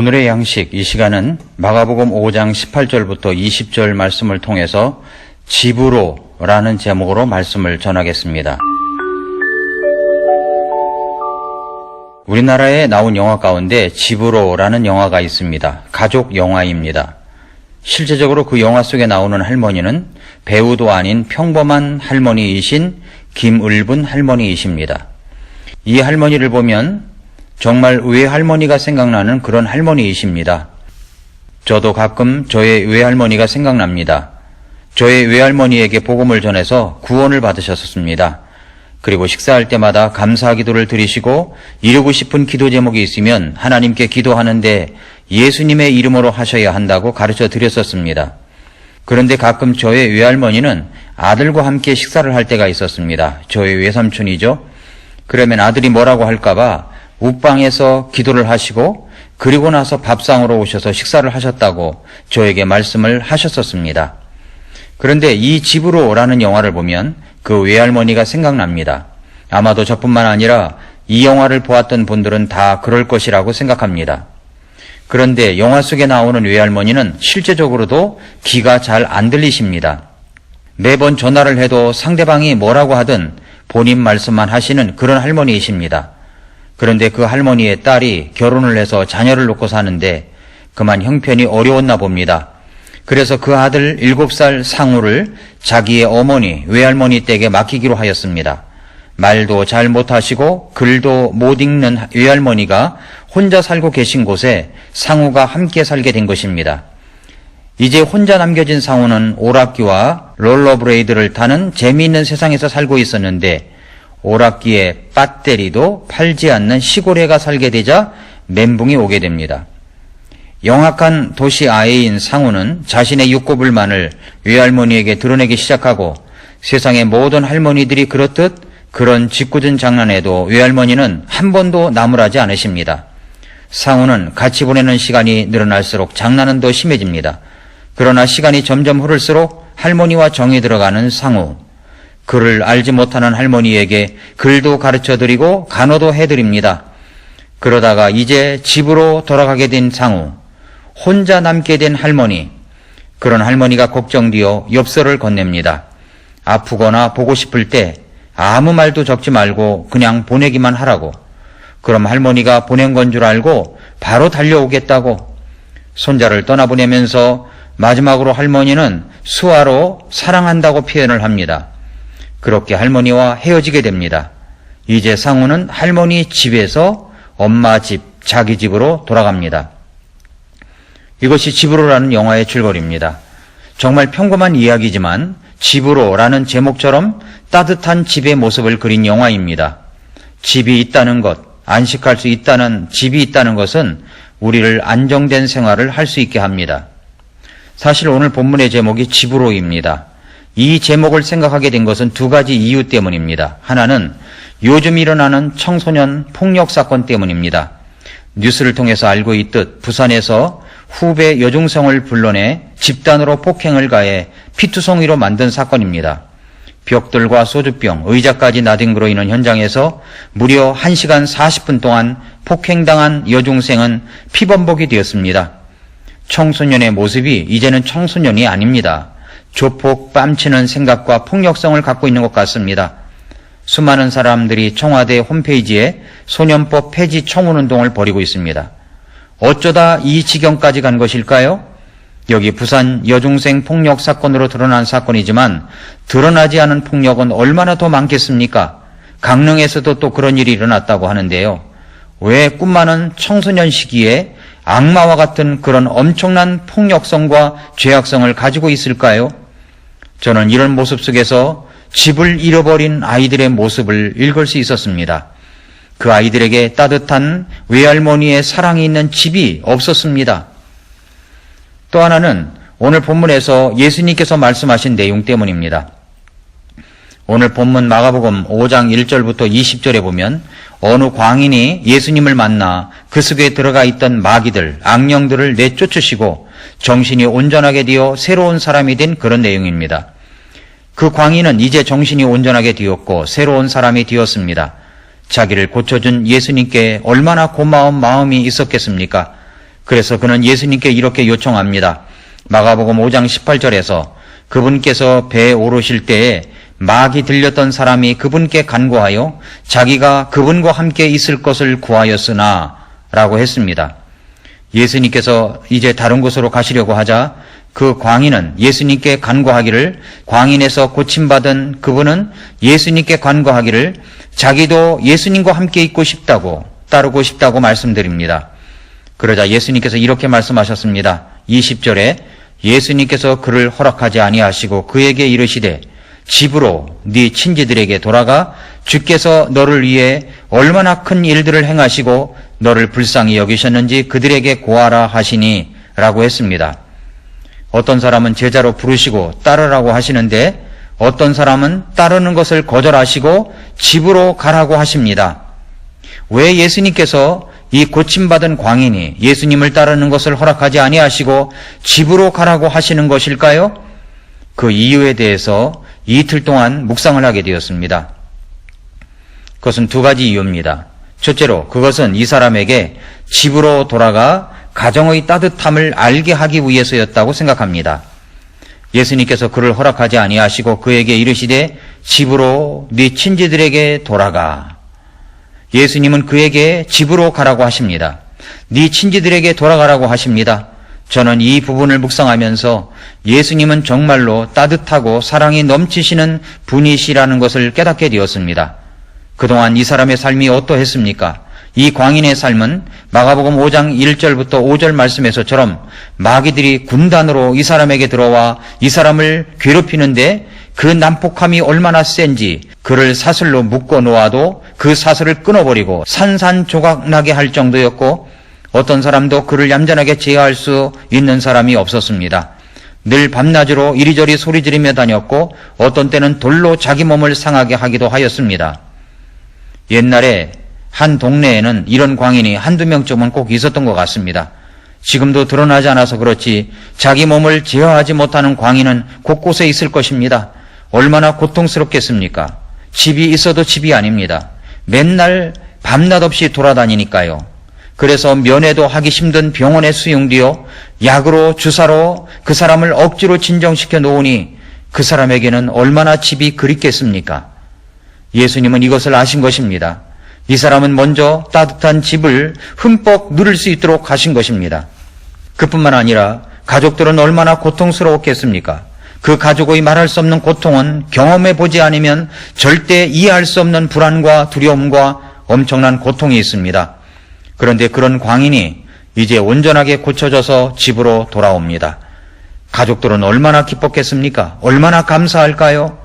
오늘의 양식, 이 시간은 마가복음 5장 18절부터 20절 말씀을 통해서 집으로라는 제목으로 말씀을 전하겠습니다. 우리나라에 나온 영화 가운데 집으로라는 영화가 있습니다. 가족 영화입니다. 실제적으로 그 영화 속에 나오는 할머니는 배우도 아닌 평범한 할머니이신 김을분 할머니이십니다. 이 할머니를 보면 정말 외할머니가 생각나는 그런 할머니이십니다. 저도 가끔 저의 외할머니가 생각납니다. 저의 외할머니에게 복음을 전해서 구원을 받으셨습니다. 그리고 식사할 때마다 감사 기도를 드리시고 이루고 싶은 기도 제목이 있으면 하나님께 기도하는데 예수님의 이름으로 하셔야 한다고 가르쳐 드렸었습니다. 그런데 가끔 저의 외할머니는 아들과 함께 식사를 할 때가 있었습니다. 저의 외삼촌이죠. 그러면 아들이 뭐라고 할까봐 욱방에서 기도를 하시고 그리고 나서 밥상으로 오셔서 식사를 하셨다고 저에게 말씀을 하셨었습니다. 그런데 이 집으로라는 영화를 보면 그 외할머니가 생각납니다. 아마도 저뿐만 아니라 이 영화를 보았던 분들은 다 그럴 것이라고 생각합니다. 그런데 영화 속에 나오는 외할머니는 실제적으로도 귀가 잘 안 들리십니다. 매번 전화를 해도 상대방이 뭐라고 하든 본인 말씀만 하시는 그런 할머니이십니다. 그런데 그 할머니의 딸이 결혼을 해서 자녀를 놓고 사는데 그만 형편이 어려웠나 봅니다. 그래서 그 아들 7살 상우를 자기의 어머니, 외할머니 댁에 맡기기로 하였습니다. 말도 잘 못하시고 글도 못 읽는 외할머니가 혼자 살고 계신 곳에 상우가 함께 살게 된 것입니다. 이제 혼자 남겨진 상우는 오락기와 롤러브레이드를 타는 재미있는 세상에서 살고 있었는데 오락기에 배터리도 팔지 않는 시골에가 살게 되자 멘붕이 오게 됩니다. 영악한 도시 아이인 상우는 자신의 육고불만을 외할머니에게 드러내기 시작하고 세상의 모든 할머니들이 그렇듯 그런 짓궂은 장난에도 외할머니는 한 번도 나무라지 않으십니다. 상우는 같이 보내는 시간이 늘어날수록 장난은 더 심해집니다. 그러나 시간이 점점 흐를수록 할머니와 정이 들어가는 상우. 글을 알지 못하는 할머니에게 글도 가르쳐드리고 간호도 해드립니다. 그러다가 이제 집으로 돌아가게 된 상우, 혼자 남게 된 할머니, 그런 할머니가 걱정되어 엽서를 건넵니다. 아프거나 보고 싶을 때 아무 말도 적지 말고 그냥 보내기만 하라고. 그럼 할머니가 보낸 건 줄 알고 바로 달려오겠다고. 손자를 떠나보내면서 마지막으로 할머니는 수화로 사랑한다고 표현을 합니다. 그렇게 할머니와 헤어지게 됩니다. 이제 상우는 할머니 집에서 엄마 집, 자기 집으로 돌아갑니다. 이것이 집으로라는 영화의 줄거리입니다. 정말 평범한 이야기지만 집으로라는 제목처럼 따뜻한 집의 모습을 그린 영화입니다. 집이 있다는 것, 안식할 수 있다는 집이 있다는 것은 우리를 안정된 생활을 할 수 있게 합니다. 사실 오늘 본문의 제목이 집으로입니다. 이 제목을 생각하게 된 것은 두 가지 이유 때문입니다. 하나는 요즘 일어나는 청소년 폭력 사건 때문입니다. 뉴스를 통해서 알고 있듯 부산에서 후배 여중생을 불러내 집단으로 폭행을 가해 피투성이로 만든 사건입니다. 벽돌과 소주병, 의자까지 나뒹굴어 있는 현장에서 무려 1시간 40분 동안 폭행당한 여중생은 피범벅이 되었습니다. 청소년의 모습이 이제는 청소년이 아닙니다. 조폭 뺨치는 생각과 폭력성을 갖고 있는 것 같습니다. 수많은 사람들이 청와대 홈페이지에 소년법 폐지 청원운동을 벌이고 있습니다. 어쩌다 이 지경까지 간 것일까요? 여기 부산 여중생 폭력 사건으로 드러난 사건이지만 드러나지 않은 폭력은 얼마나 더 많겠습니까? 강릉에서도 또 그런 일이 일어났다고 하는데요. 왜 꿈많은 청소년 시기에 악마와 같은 그런 엄청난 폭력성과 죄악성을 가지고 있을까요? 저는 이런 모습 속에서 집을 잃어버린 아이들의 모습을 읽을 수 있었습니다. 그 아이들에게 따뜻한 외할머니의 사랑이 있는 집이 없었습니다. 또 하나는 오늘 본문에서 예수님께서 말씀하신 내용 때문입니다. 오늘 본문 마가복음 5장 1절부터 20절에 보면 어느 광인이 예수님을 만나 그 속에 들어가 있던 마귀들, 악령들을 내쫓으시고 정신이 온전하게 되어 새로운 사람이 된 그런 내용입니다. 그 광인은 이제 정신이 온전하게 되었고 새로운 사람이 되었습니다. 자기를 고쳐준 예수님께 얼마나 고마운 마음이 있었겠습니까? 그래서 그는 예수님께 이렇게 요청합니다. 마가복음 5장 18절에서 그분께서 배에 오르실 때에 막이 들렸던 사람이 그분께 간구하여 자기가 그분과 함께 있을 것을 구하였으나 라고 했습니다. 예수님께서 이제 다른 곳으로 가시려고 하자 그 광인은 예수님께 간구하기를, 광인에서 고침받은 그분은 예수님께 간구하기를 자기도 예수님과 함께 있고 싶다고, 따르고 싶다고 말씀드립니다. 그러자 예수님께서 이렇게 말씀하셨습니다. 20절에 예수님께서 그를 허락하지 아니하시고 그에게 이르시되 집으로 네 친지들에게 돌아가 주께서 너를 위해 얼마나 큰 일들을 행하시고 너를 불쌍히 여기셨는지 그들에게 고하라 하시니 라고 했습니다. 어떤 사람은 제자로 부르시고 따르라고 하시는데 어떤 사람은 따르는 것을 거절하시고 집으로 가라고 하십니다. 왜 예수님께서 이 고침받은 광인이 예수님을 따르는 것을 허락하지 아니하시고 집으로 가라고 하시는 것일까요? 그 이유에 대해서 이틀 동안 묵상을 하게 되었습니다. 그것은 두 가지 이유입니다. 첫째로 그것은 이 사람에게 집으로 돌아가 가정의 따뜻함을 알게 하기 위해서였다고 생각합니다. 예수님께서 그를 허락하지 아니하시고 그에게 이르시되 집으로 네 친지들에게 돌아가. 예수님은 그에게 집으로 가라고 하십니다. 네 친지들에게 돌아가라고 하십니다. 저는 이 부분을 묵상하면서 예수님은 정말로 따뜻하고 사랑이 넘치시는 분이시라는 것을 깨닫게 되었습니다. 그동안 이 사람의 삶이 어떠했습니까? 이 광인의 삶은 마가복음 5장 1절부터 5절 말씀에서처럼 마귀들이 군단으로 이 사람에게 들어와 이 사람을 괴롭히는데 그 난폭함이 얼마나 센지 그를 사슬로 묶어 놓아도 그 사슬을 끊어버리고 산산조각나게 할 정도였고 어떤 사람도 그를 얌전하게 제어할 수 있는 사람이 없었습니다. 늘 밤낮으로 이리저리 소리 지르며 다녔고 어떤 때는 돌로 자기 몸을 상하게 하기도 하였습니다. 옛날에 한 동네에는 이런 광인이 한두 명쯤은 꼭 있었던 것 같습니다. 지금도 드러나지 않아서 그렇지 자기 몸을 제어하지 못하는 광인은 곳곳에 있을 것입니다. 얼마나 고통스럽겠습니까? 집이 있어도 집이 아닙니다. 맨날 밤낮 없이 돌아다니니까요. 그래서 면회도 하기 힘든 병원에 수용되어 약으로 주사로 그 사람을 억지로 진정시켜 놓으니 그 사람에게는 얼마나 집이 그립겠습니까? 예수님은 이것을 아신 것입니다. 이 사람은 먼저 따뜻한 집을 흠뻑 누릴 수 있도록 하신 것입니다. 그뿐만 아니라 가족들은 얼마나 고통스러웠겠습니까? 그 가족의 말할 수 없는 고통은 경험해 보지 않으면 절대 이해할 수 없는 불안과 두려움과 엄청난 고통이 있습니다. 그런데 그런 광인이 이제 온전하게 고쳐져서 집으로 돌아옵니다. 가족들은 얼마나 기뻤겠습니까? 얼마나 감사할까요?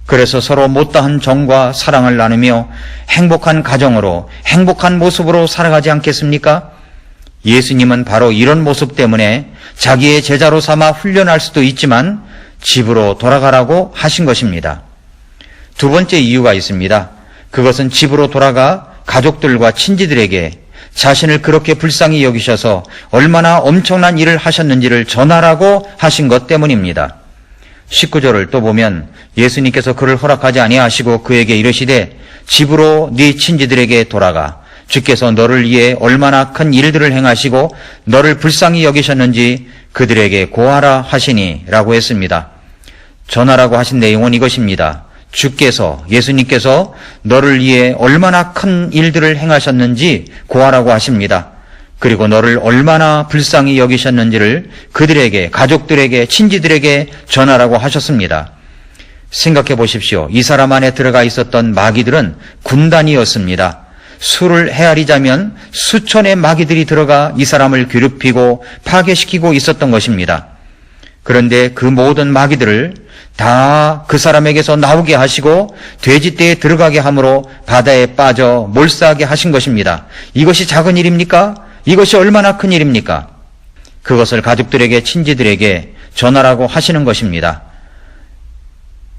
그래서 서로 못다한 정과 사랑을 나누며 행복한 가정으로 행복한 모습으로 살아가지 않겠습니까? 예수님은 바로 이런 모습 때문에 자기의 제자로 삼아 훈련할 수도 있지만 집으로 돌아가라고 하신 것입니다. 두 번째 이유가 있습니다. 그것은 집으로 돌아가 가족들과 친지들에게 자신을 그렇게 불쌍히 여기셔서 얼마나 엄청난 일을 하셨는지를 전하라고 하신 것 때문입니다. 19절을 또 보면 예수님께서 그를 허락하지 아니하시고 그에게 이르시되 집으로 네 친지들에게 돌아가 주께서 너를 위해 얼마나 큰 일들을 행하시고 너를 불쌍히 여기셨는지 그들에게 고하라 하시니 라고 했습니다. 전하라고 하신 내용은 이것입니다. 주께서, 예수님께서 너를 위해 얼마나 큰 일들을 행하셨는지 고하라고 하십니다. 그리고 너를 얼마나 불쌍히 여기셨는지를 그들에게, 가족들에게, 친지들에게 전하라고 하셨습니다. 생각해 보십시오. 이 사람 안에 들어가 있었던 마귀들은 군단이었습니다. 수를 헤아리자면 수천의 마귀들이 들어가 이 사람을 괴롭히고 파괴시키고 있었던 것입니다. 그런데 그 모든 마귀들을 다 그 사람에게서 나오게 하시고 돼지떼에 들어가게 함으로 바다에 빠져 몰사하게 하신 것입니다. 이것이 작은 일입니까? 이것이 얼마나 큰 일입니까? 그것을 가족들에게, 친지들에게 전하라고 하시는 것입니다.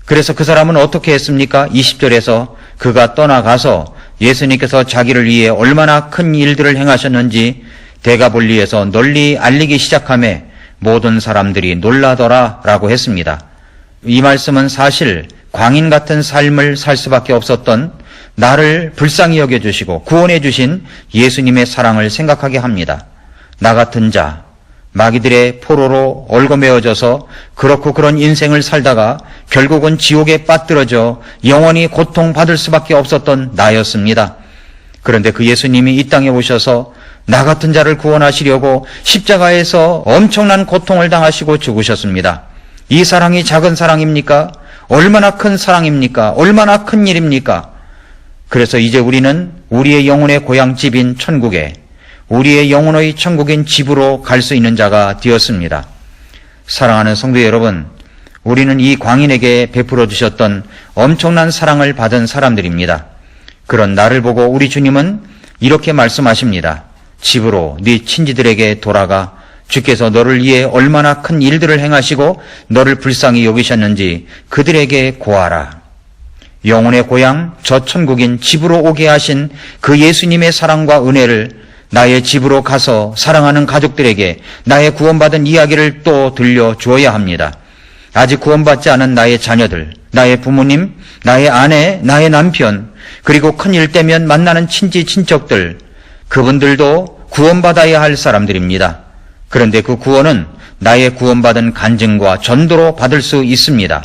그래서 그 사람은 어떻게 했습니까? 20절에서 그가 떠나가서 예수님께서 자기를 위해 얼마나 큰 일들을 행하셨는지 대가볼리에서 널리 알리기 시작하며 모든 사람들이 놀라더라 라고 했습니다. 이 말씀은 사실 광인 같은 삶을 살 수밖에 없었던 나를 불쌍히 여겨주시고 구원해 주신 예수님의 사랑을 생각하게 합니다. 나 같은 자, 마귀들의 포로로 얽어매어져서 그렇고 그런 인생을 살다가 결국은 지옥에 빠뜨려져 영원히 고통받을 수밖에 없었던 나였습니다. 그런데 그 예수님이 이 땅에 오셔서 나 같은 자를 구원하시려고 십자가에서 엄청난 고통을 당하시고 죽으셨습니다. 이 사랑이 작은 사랑입니까? 얼마나 큰 사랑입니까? 얼마나 큰 일입니까? 그래서 이제 우리는 우리의 영혼의 고향집인 천국에, 우리의 영혼의 천국인 집으로 갈 수 있는 자가 되었습니다. 사랑하는 성도 여러분, 우리는 이 광인에게 베풀어 주셨던 엄청난 사랑을 받은 사람들입니다. 그런 나를 보고 우리 주님은 이렇게 말씀하십니다. 집으로 네 친지들에게 돌아가 주께서 너를 위해 얼마나 큰 일들을 행하시고 너를 불쌍히 여기셨는지 그들에게 고하라. 영혼의 고향 저 천국인 집으로 오게 하신 그 예수님의 사랑과 은혜를 나의 집으로 가서 사랑하는 가족들에게 나의 구원받은 이야기를 또 들려주어야 합니다. 아직 구원받지 않은 나의 자녀들, 나의 부모님, 나의 아내, 나의 남편, 그리고 큰일 때면 만나는 친지 친척들, 그분들도 구원받아야 할 사람들입니다. 그런데 그 구원은 나의 구원받은 간증과 전도로 받을 수 있습니다.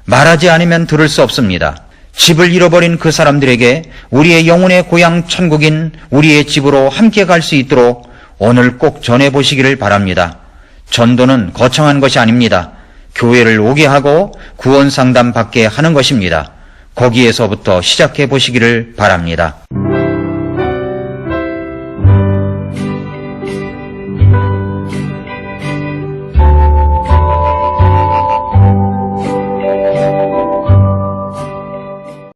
말하지 않으면 들을 수 없습니다. 집을 잃어버린 그 사람들에게 우리의 영혼의 고향 천국인 우리의 집으로 함께 갈 수 있도록 오늘 꼭 전해보시기를 바랍니다. 전도는 거창한 것이 아닙니다. 교회를 오게 하고 구원 상담 받게 하는 것입니다. 거기에서부터 시작해 보시기를 바랍니다.